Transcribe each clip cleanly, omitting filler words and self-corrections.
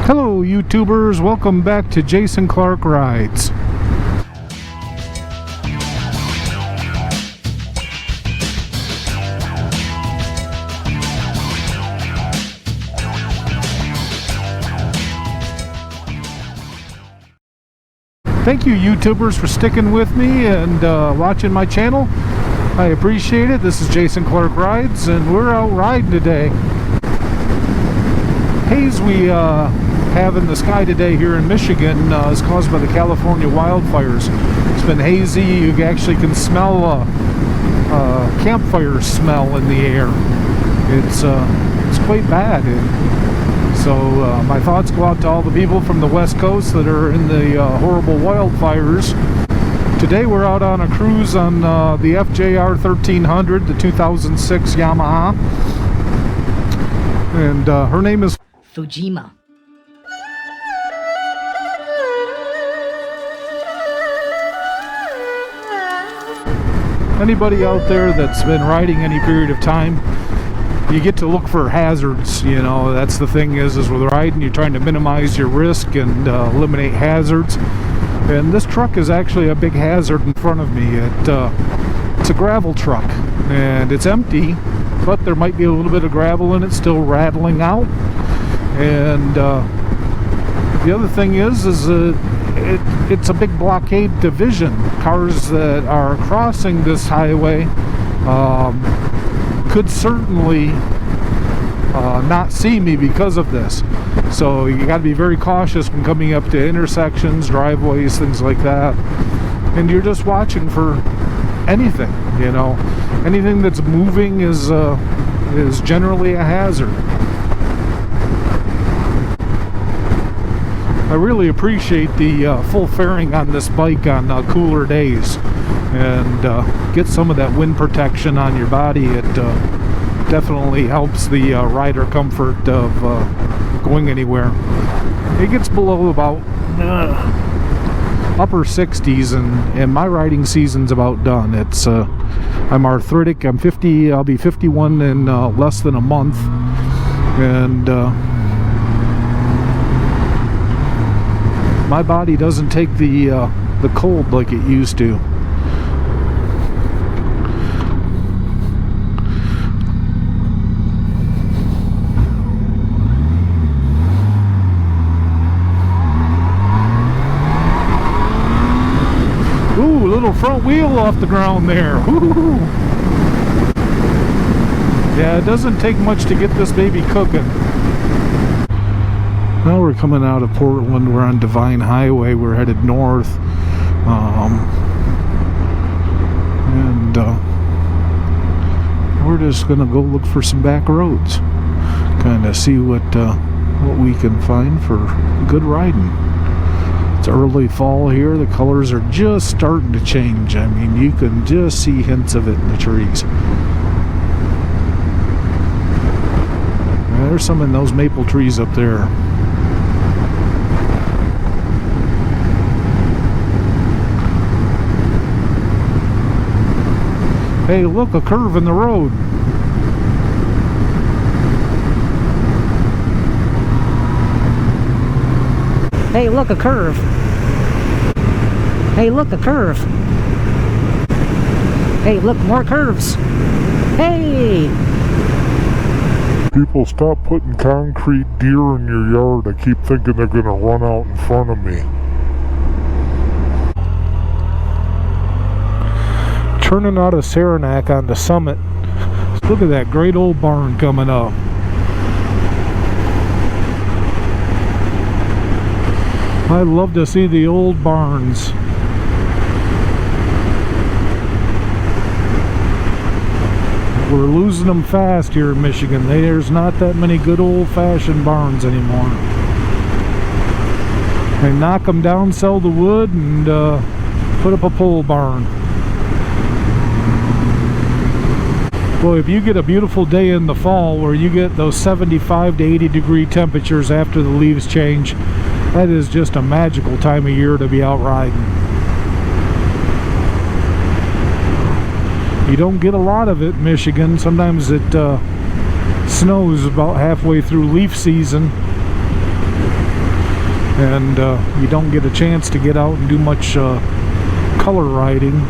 Hello YouTubers, welcome back to Jason Clark Rides. Thank you YouTubers for sticking with me and watching my channel. I appreciate it. This is Jason Clark Rides and we're out riding today. Haze we have in the sky today here in Michigan is caused by the California wildfires. It's been hazy. You actually can smell campfire smell in the air. It's quite bad. So my thoughts go out to all the people from the West Coast that are in the horrible wildfires. Today we're out on a cruise on the FJR1300, the 2006 Yamaha. And her name is Fujima. Anybody out there that's been riding any period of time, you get to look for hazards. You know, that's the thing is with riding, you're trying to minimize your risk and eliminate hazards. And this truck is actually a big hazard in front of me. It's a gravel truck and it's empty, but there might be a little bit of gravel in it still rattling out. And the other thing is it's a big blockade division. Cars that are crossing this highway could certainly not see me because of this. So you got to be very cautious when coming up to intersections, driveways, things like that. And you're just watching for anything, you know. Anything that's moving is generally a hazard. I really appreciate the full fairing on this bike on cooler days, and get some of that wind protection on your body. It definitely helps the rider comfort of going anywhere. It gets below about upper 60s, and my riding season's about done. It's I'm arthritic. I'm 50. I'll be 51 in less than a month, and my body doesn't take the cold like it used to. Ooh, little front wheel off the ground there. Ooh. Yeah, it doesn't take much to get this baby cooking. Now we're coming out of Portland. We're on Divine Highway. We're headed north. And we're just gonna go look for some back roads. Kind of see what we can find for good riding. It's early fall here. The colors are just starting to change. I mean, you can just see hints of it in the trees. There's some in those maple trees up there. Hey, look, a curve in the road. Hey, look, a curve. Hey, look, a curve. Hey, look, more curves. Hey! People, stop putting concrete deer in your yard. I keep thinking they're gonna run out in front of me. Turning out of Saranac onto Summit. Look at that great old barn coming up. I love to see the old barns. We're losing them fast here in Michigan. There's not that many good old-fashioned barns anymore. They knock them down, sell the wood, and put up a pole barn. Boy, if you get a beautiful day in the fall where you get those 75 to 80 degree temperatures after the leaves change, that is just a magical time of year to be out riding. You don't get a lot of it in Michigan. Sometimes it snows about halfway through leaf season. and you don't get a chance to get out and do much color riding.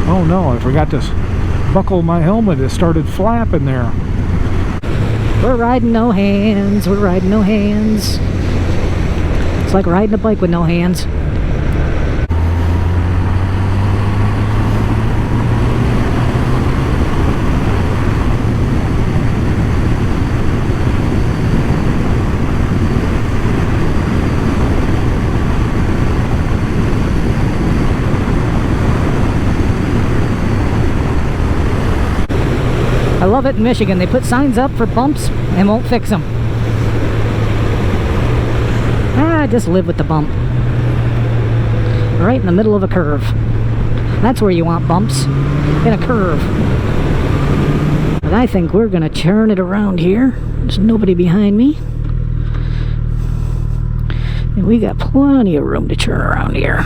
Oh no, I forgot to buckle my helmet. It started flapping there. We're riding no hands. We're riding no hands. It's like riding a bike with no hands. I love it in Michigan. They put signs up for bumps and won't fix them. Just live with the bump. Right in the middle of a curve. That's where you want bumps. In a curve. But I think we're going to turn it around here. There's nobody behind me. And we got plenty of room to turn around here.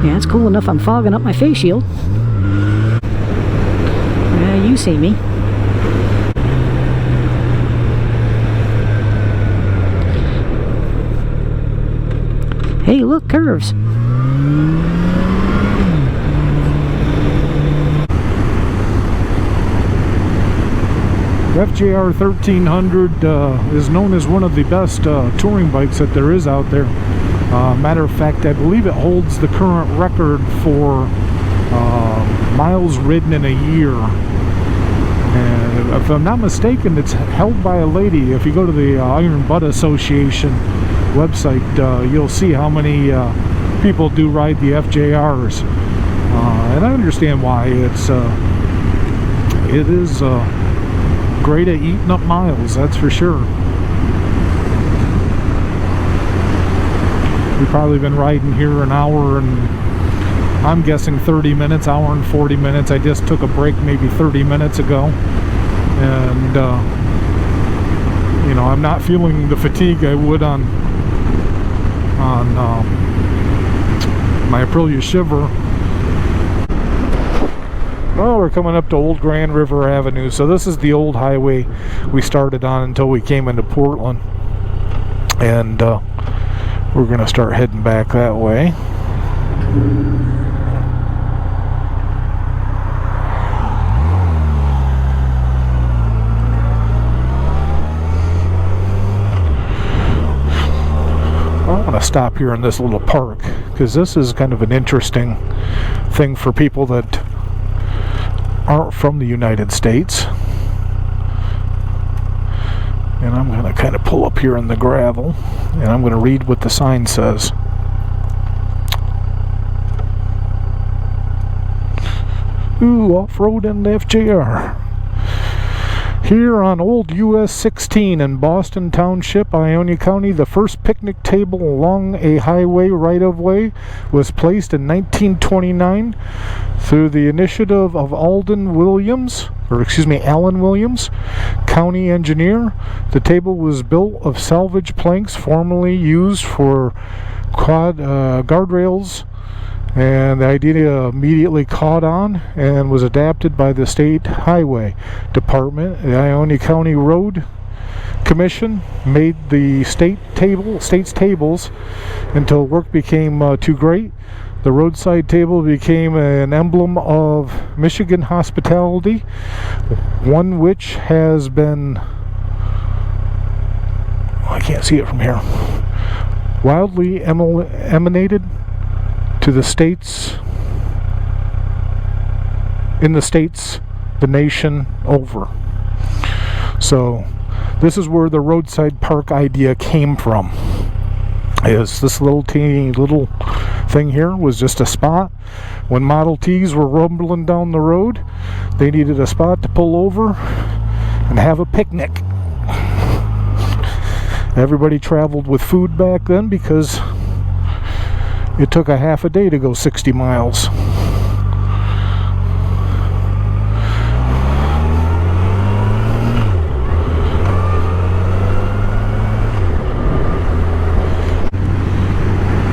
Yeah, it's cool enough I'm fogging up my face shield. You see me. Hey, look, curves. FJR1300 is known as one of the best touring bikes that there is out there. Matter of fact, I believe it holds the current record for miles ridden in a year. And if I'm not mistaken, it's held by a lady. If you go to the Iron Butt Association website, you'll see how many people do ride the FJRs. And I understand why. It is great at eating up miles, that's for sure. We've probably been riding here an hour and I'm guessing 30 minutes, hour and 40 minutes. I just took a break maybe 30 minutes ago. And, you know, I'm not feeling the fatigue I would on my Aprilia Shiver. Well, we're coming up to Old Grand River Avenue. So this is the old highway we started on until we came into Portland. And we're going to start heading back that way. I want to stop here in this little park because this is kind of an interesting thing for people that aren't from the United States. And I'm going to kind of pull up here in the gravel and I'm going to read what the sign says. Ooh, off-road in the FJR. Here on Old US 16 in Boston Township, Ionia County, the first picnic table along a highway right-of-way was placed in 1929 through the initiative of Alan Williams, county engineer. The table was built of salvage planks formerly used for guardrails, and the idea immediately caught on and was adapted by the State Highway Department. The Ionia County Road Commission made the state's tables until work became too great. The roadside table became an emblem of Michigan hospitality, one which has been, I can't see it from here, wildly emanated to the states, the nation over. So this is where the roadside park idea came from. Is this teeny little thing here was just a spot. When Model Ts were rumbling down the road, they needed a spot to pull over and have a picnic. Everybody traveled with food back then because it took a half a day to go 60 miles.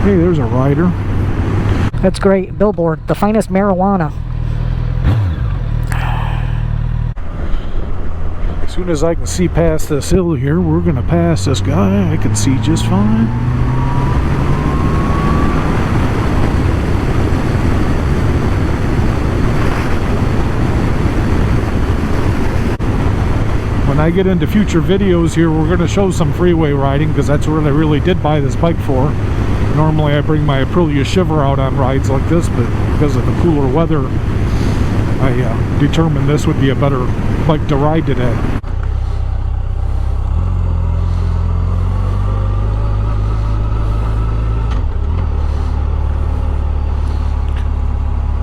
Hey, there's a rider. That's great. Billboard, the finest marijuana. As soon as I can see past this hill here, we're going to pass this guy. I can see just fine. When I get into future videos here, we're going to show some freeway riding, because that's what I really did buy this bike for. Normally I bring my Aprilia Shiver out on rides like this, but because of the cooler weather, I determined this would be a better bike to ride today.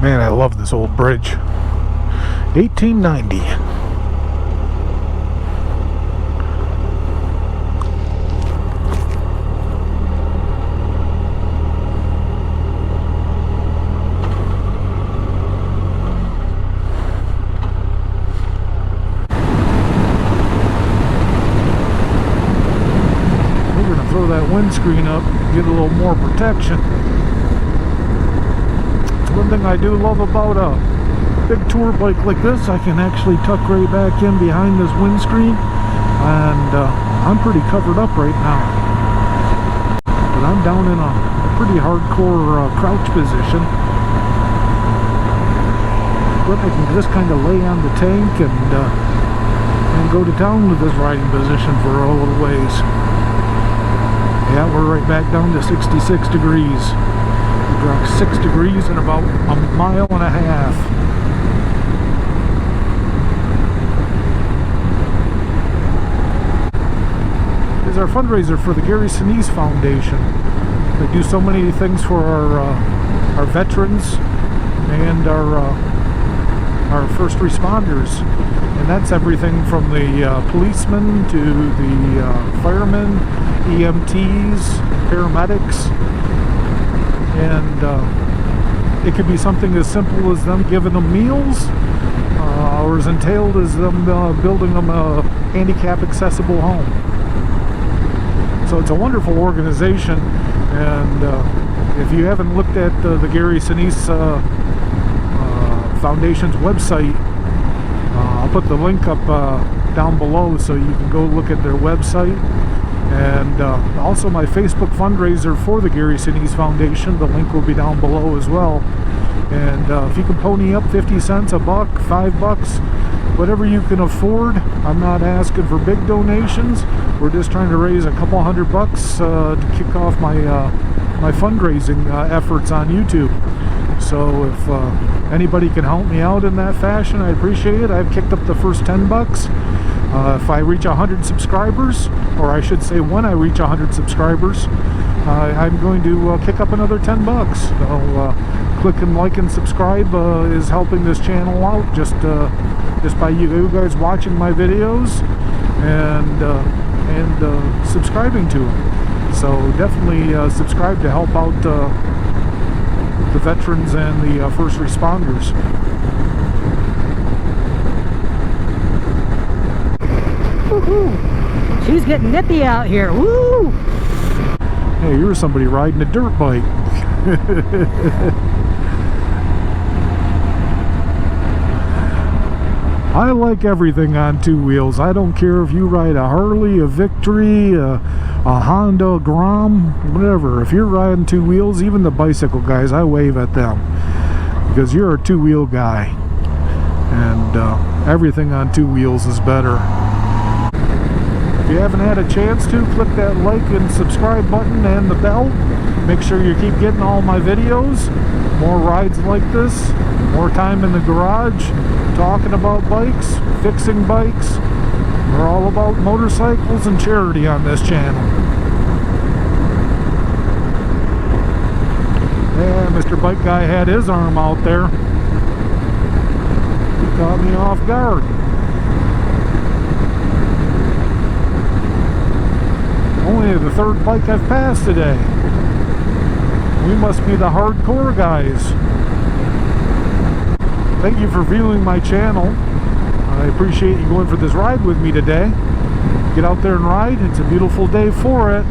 Man, I love this old bridge. 1890. Throw that windscreen up, get a little more protection. It's one thing I do love about a big tour bike like this. I can actually tuck right back in behind this windscreen, and I'm pretty covered up right now. But I'm down in a pretty hardcore crouch position. But I can just kind of lay on the tank and go to town with this riding position for a little ways. Yeah, we're right back down to 66 degrees. We dropped 6 degrees in about a mile and a half. This is our fundraiser for the Gary Sinise Foundation. They do so many things for our veterans and our first responders. And that's everything from the policemen to the firemen, EMTs, paramedics, and it could be something as simple as them giving them meals, or as entailed as them building them a handicap accessible home. So it's a wonderful organization, and if you haven't looked at the Gary Sinise Foundation's website, I'll put the link up down below so you can go look at their website. And also my Facebook fundraiser for the Gary Sinise Foundation, the link will be down below as well. And if you can pony up 50 cents, a buck, $5, whatever you can afford. I'm not asking for big donations. We're just trying to raise a couple $100 to kick off my my fundraising efforts on YouTube. So if anybody can help me out in that fashion, I appreciate it. I've kicked up the first $10. If I reach 100 subscribers, or I should say when I reach 100 subscribers, I'm going to kick up another $10. So click and like and subscribe is helping this channel out, just by you guys watching my videos and subscribing to them. So definitely subscribe to help out the veterans and the first responders. Woohoo! She's getting nippy out here. Woo! Hey, you're somebody riding a dirt bike. I like everything on two wheels. I don't care if you ride a Harley, a Victory, a Honda, a Grom, whatever. If you're riding two wheels, even the bicycle guys, I wave at them, because you're a two-wheel guy, and everything on two wheels is better. If you haven't had a chance to, click that like and subscribe button and the bell. Make sure you keep getting all my videos. More rides like this, more time in the garage, talking about bikes, fixing bikes. We're all about motorcycles and charity on this channel. Yeah, Mr. Bike Guy had his arm out there. He caught me off guard. Only the third bike I've passed today. We must be the hardcore guys. Thank you for viewing my channel. I appreciate you going for this ride with me today. Get out there and ride. It's a beautiful day for it.